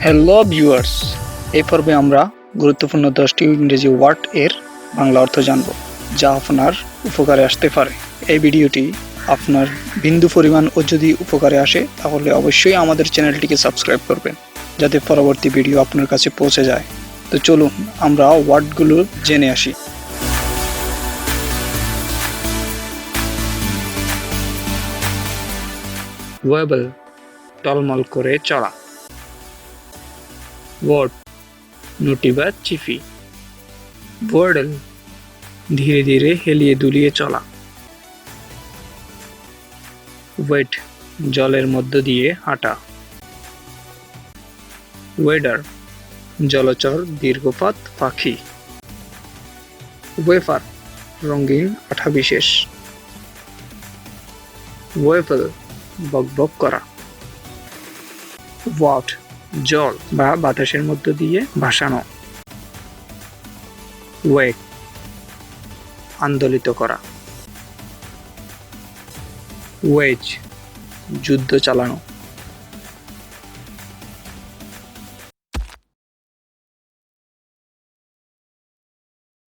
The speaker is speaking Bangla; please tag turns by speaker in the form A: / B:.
A: হ্যালো ভিউয়ার্স, এই পর্বে আমরা গুরুত্বপূর্ণ 10টি ইংরেজি ওয়ার্ড এর বাংলা অর্থ জানব, যা আপনার উপকারে আসতে পারে। এই ভিডিওটি আপনার বিন্দু পরিমাণও যদি উপকারে আসে তাহলে অবশ্যই আমাদের চ্যানেলটিকে সাবস্ক্রাইব করবেন, যাতে পরবর্তী ভিডিও আপনার কাছে পৌঁছে যায়। তো চলুন আমরা ওয়ার্ডগুলো জেনে আসি। ওয়েবল, টলমল করে চলা। ওয়ার্ড, নটি বা চিফি। ওয়ার্ডল, ধীরে ধীরে হেলিয়ে দুলিয়ে চলা। ওয়েট, জলের মধ্য দিয়ে হাঁটা। ওয়েডার, জলচর দীর্ঘপথ পাখি। ওয়েফার, রঙিন আঠা বিশেষ। ওয়েফল, বকবক করা। ওয়াট, জল বা বাতাসের মধ্য দিয়ে ভাসানো। ওয়েক, আন্দোলিত করা। ওয়েজ, যুদ্ধ চালানো।